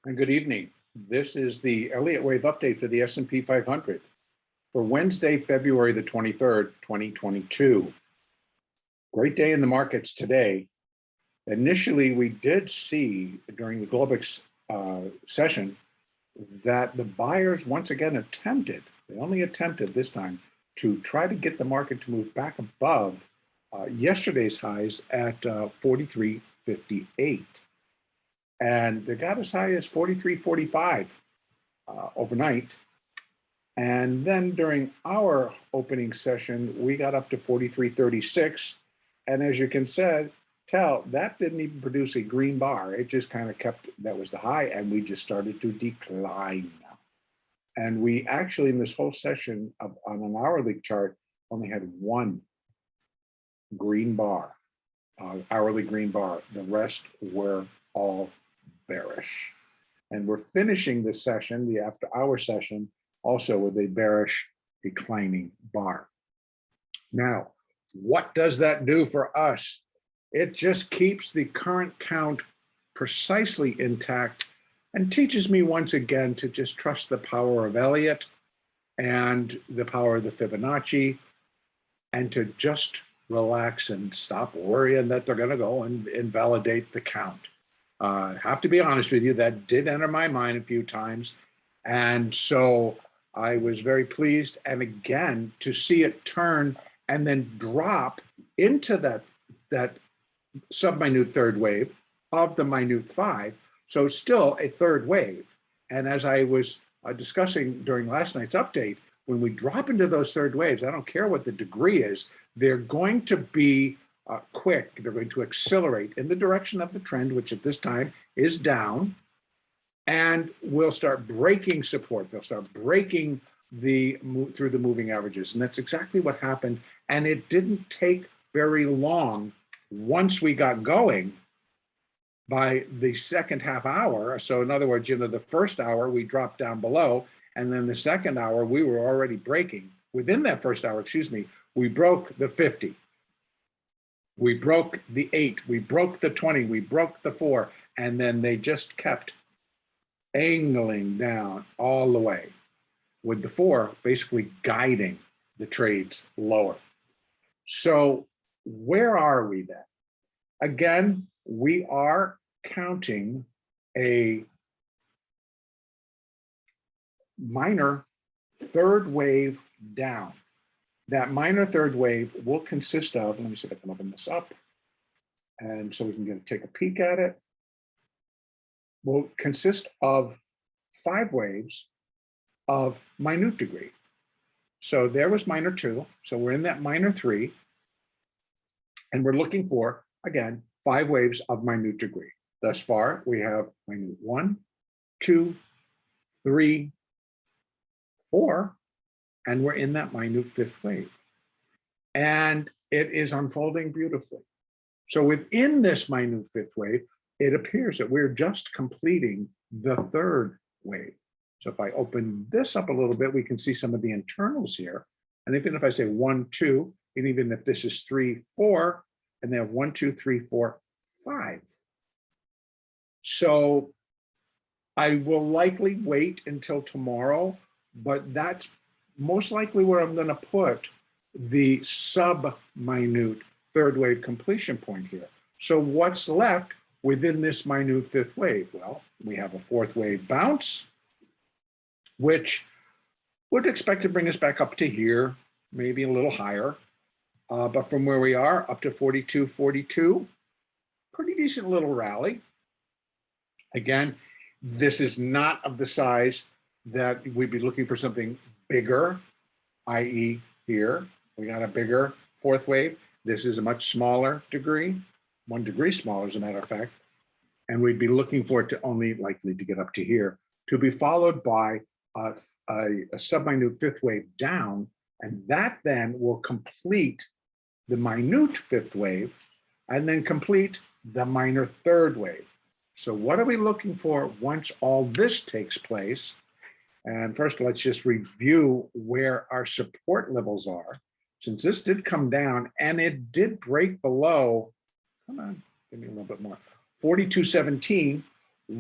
And good evening. This is the Elliott wave update for the S&P 500 for Wednesday, February the 23rd, 2022. Great day in the markets today. Initially, we did see during the Globex session that the buyers once again attempted, they only attempted this time, to try to get the market to move back above yesterday's highs at 43.58. And they got as high as 43.45 overnight. And then during our opening session, we got up to 43.36. And as you can tell, that didn't even produce a green bar. It just kind of kept, that was the high, and we just started to decline now. And we actually, in this whole session on an hourly chart, only had one green bar, hourly green bar. The rest were all bearish. And we're finishing this session, the after hour session, also with a bearish declining bar. Now, what does that do for us? It just keeps the current count precisely intact and teaches me once again to just trust the power of Elliott and the power of the Fibonacci, and to just relax and stop worrying that they're going to go and invalidate the count. I have to be honest with you, that did enter my mind a few times. And so I was very pleased. And again, to see it turn and then drop into that subminute third wave of the minute 5. So still a third wave. And as I was discussing during last night's update, when we drop into those third waves, I don't care what the degree is, they're going to be quick. They're going to accelerate in the direction of the trend, which at this time is down, and will start breaking support. They'll start breaking through the moving averages. And that's exactly what happened. And it didn't take very long once we got going by the second half hour. So in other words, the first hour we dropped down below, and then the second hour we were already breaking. Within that first hour, we broke the 50. We broke the 8, we broke the 20, we broke the 4, and then they just kept angling down all the way, with the 4 basically guiding the trades lower. So where are we then? Again, we are counting a minor third wave down. That minor third wave will consist of, let me see if I can open this up, and so we can take a peek at it, will consist of 5 waves of minute degree. So there was minor 2, so we're in that minor 3, and we're looking for, again, 5 waves of minute degree. Thus far, we have minute 1, 2, 3, 4, and we're in that minute 5th wave. And it is unfolding beautifully. So within this minute 5th wave, it appears that we're just completing the 3rd wave. So if I open this up a little bit, we can see some of the internals here. And even if I say 1, 2, and even if this is 3, 4, and they have 1, 2, 3, 4, 5. So I will likely wait until tomorrow, but that's most likely where I'm going to put the sub-minute 3rd wave completion point here. So what's left within this minute 5th wave? Well, we have a 4th wave bounce, which would expect to bring us back up to here, maybe a little higher. But from where we are up to 42.42, pretty decent little rally. Again, this is not of the size that we'd be looking for something bigger, i.e. here, we got a bigger 4th wave. This is a much smaller degree, 1 degree smaller as a matter of fact. And we'd be looking for it to only likely to get up to here, to be followed by a subminute 5th wave down. And that then will complete the minute 5th wave and then complete the minor 3rd wave. So what are we looking for once all this takes place? And first, let's just review where our support levels are. Since this did come down and it did break below, come on, give me a little bit more, 42.17,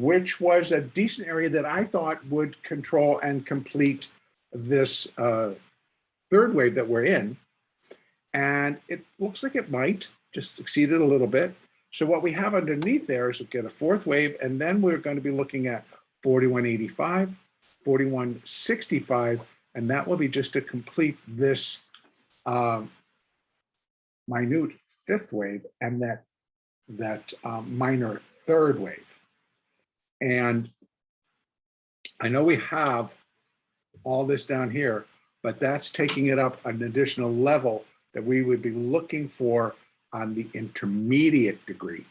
which was a decent area that I thought would control and complete this third wave that we're in. And it looks like it might just exceed it a little bit. So what we have underneath there is we get a fourth wave, and then we're going to be looking at 4185, 4165, and that will be just to complete this minute fifth wave and that minor third wave. And I know we have all this down here, but that's taking it up an additional level that we would be looking for on the intermediate degree.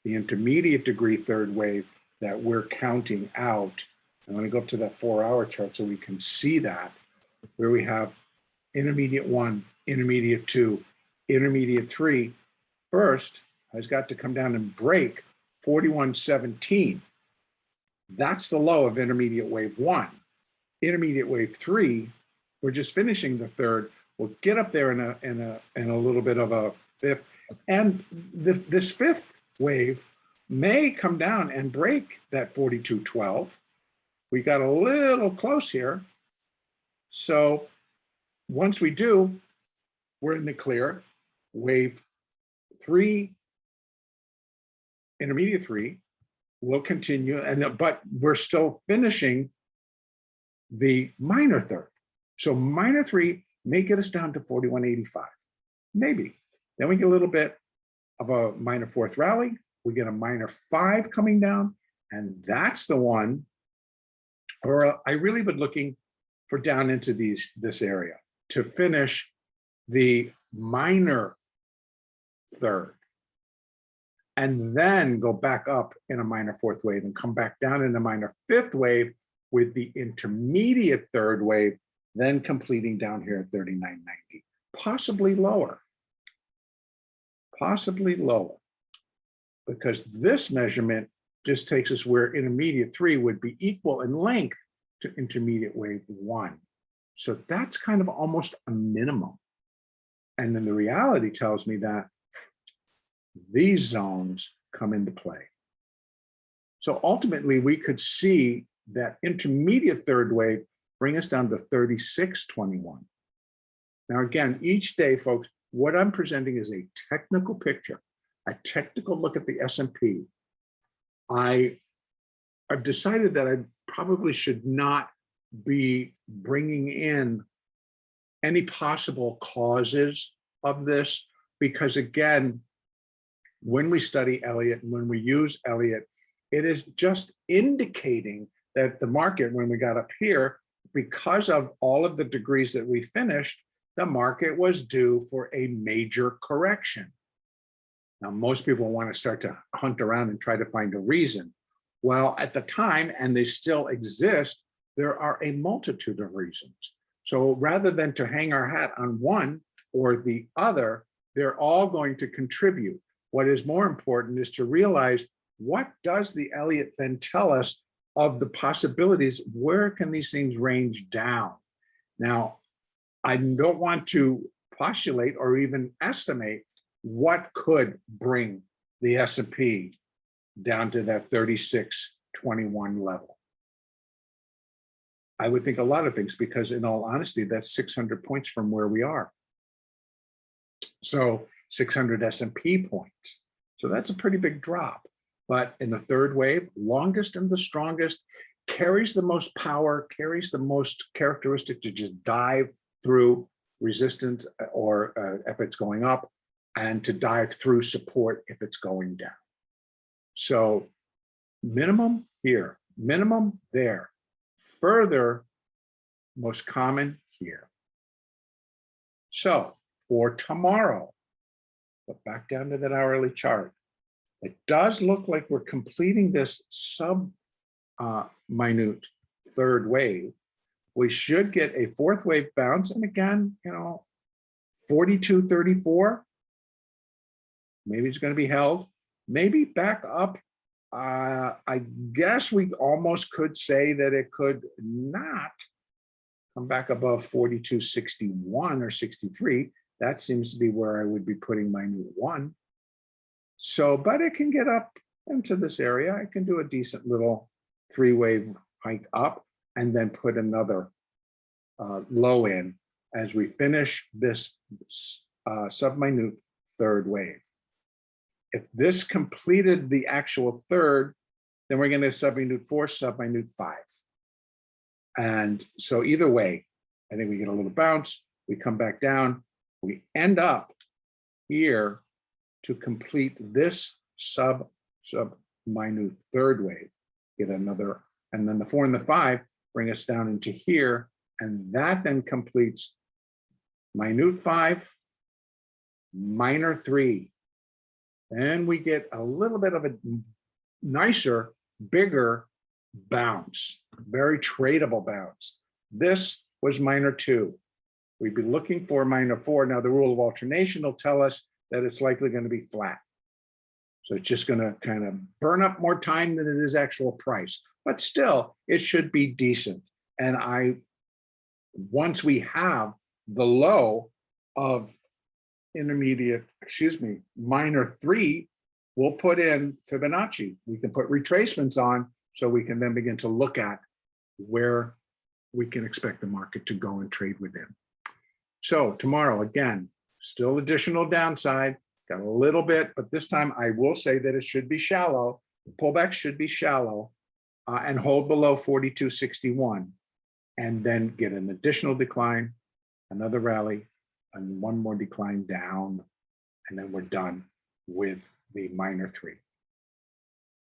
The intermediate degree third wave that we're counting out. I'm going to go up to that 4-hour chart so we can see that, where we have intermediate 1, intermediate 2, intermediate 3. First has got to come down and break 4117. That's the low of intermediate wave 1. Intermediate wave 3, we're just finishing the third. We'll get up there in a little bit of a fifth, and this fifth wave may come down and break that 4212. We got a little close here. So once we do, we're in the clear. Wave 3, intermediate 3, will continue, but we're still finishing the minor third. So minor 3 may get us down to 4185, maybe. Then we get a little bit of a minor fourth rally. We get a minor 5 coming down, and that's the one, or I really would looking for down into this area to finish the minor third, and then go back up in a minor fourth wave and come back down in a minor fifth wave with the intermediate third wave, then completing down here at 3990, possibly lower, because this measurement just takes us where intermediate 3 would be equal in length to intermediate wave 1. So that's kind of almost a minimum. And then the reality tells me that these zones come into play. So ultimately, we could see that intermediate third wave bring us down to 3621. Now, again, each day, folks, what I'm presenting is a technical picture, a technical look at the S&P. I've decided that I probably should not be bringing in any possible causes of this, because again, when we study Elliott and when we use Elliott, it is just indicating that the market, when we got up here, because of all of the degrees that we finished, the market was due for a major correction. Now, most people want to start to hunt around and try to find a reason. Well, at the time, and they still exist, there are a multitude of reasons. So rather than to hang our hat on one or the other, they're all going to contribute. What is more important is to realize, what does the Elliott then tell us of the possibilities? Where can these things range down? Now, I don't want to postulate or even estimate what could bring the S&P down to that 3621 level. I would think a lot of things, because in all honesty, that's 600 points from where we are. So 600 S&P points. So that's a pretty big drop. But in the third wave, longest and the strongest, carries the most power, carries the most characteristic to just dive through resistance or if it's going up, and to dive through support if it's going down. So minimum here, minimum there, further, most common here. So for tomorrow, but back down to that hourly chart, it does look like we're completing this sub-minute third wave. We should get a fourth wave bounce. And again, 42.34, maybe it's going to be held. Maybe back up. I guess we almost could say that it could not come back above 42.61 or 63. That seems to be where I would be putting minute 1. So, but it can get up into this area, I can do a decent little 3-wave hike up and then put another low in as we finish this subminute third wave. If this completed the actual third, then we're going to subminute 4, subminute 5. And so either way, I think we get a little bounce, we come back down, we end up here to complete this subminute third wave, get another, and then the 4 and the 5 bring us down into here, and that then completes minute 5, minor 3. Then we get a little bit of a nicer, bigger bounce, very tradable bounce. This was minor 2. We'd be looking for minor 4. Now, the rule of alternation will tell us that it's likely going to be flat. So it's just going to kind of burn up more time than it is actual price. But still, it should be decent. And once we have the low of minor 3, we'll put in Fibonacci. We can put retracements on so we can then begin to look at where we can expect the market to go and trade within. So tomorrow, again, still additional downside, got a little bit, but this time I will say that it should be shallow. The pullback should be shallow and hold below 42.61, and then get an additional decline, another rally, and one more decline down, and then we're done with the minor 3.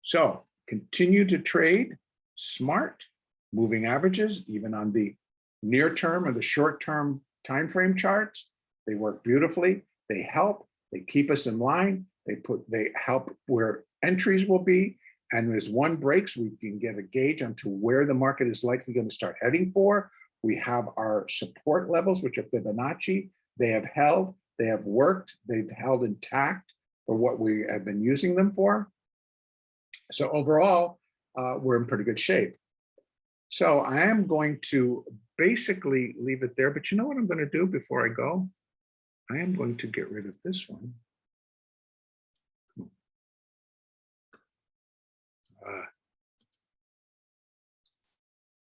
So continue to trade smart, moving averages, even on the near term or the short term time frame charts. They work beautifully. They help. They keep us in line. They help where entries will be. And as one breaks, we can get a gauge onto where the market is likely going to start heading for. We have our support levels, which are Fibonacci. They have held, they have worked, they've held intact for what we have been using them for. So overall, we're in pretty good shape. So I am going to basically leave it there, but you know what I'm going to do before I go? I am going to get rid of this one.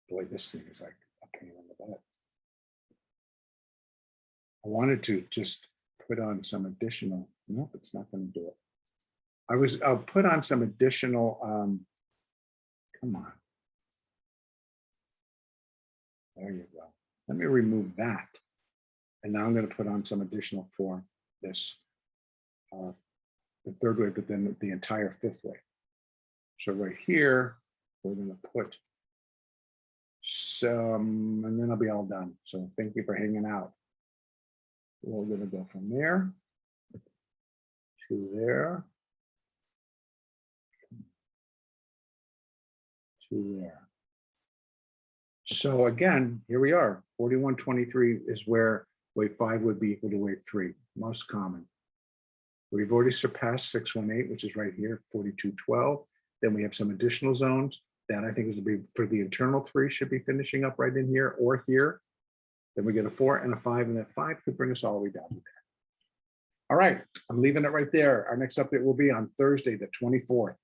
Boy, this thing is like a pain in the butt. I wanted to just put on some additional, nope, it's not going to do it. I'll put on some additional, come on. There you go. Let me remove that. And now I'm going to put on some additional for this, the third wave, but then the entire fifth wave. So right here, we're going to put some, and then I'll be all done. So thank you for hanging out. We're going to go from there to there to there. So again, here we are. 41.23 is where wave 5 would be equal to wave 3, most common. We've already surpassed 618, which is right here, 42.12. Then we have some additional zones that I think is to be for the internal 3 should be finishing up right in here or here. Then we get a 4 and a 5, and that 5 could bring us all the way down to there. All right, I'm leaving it right there. Our next update will be on Thursday, the 24th.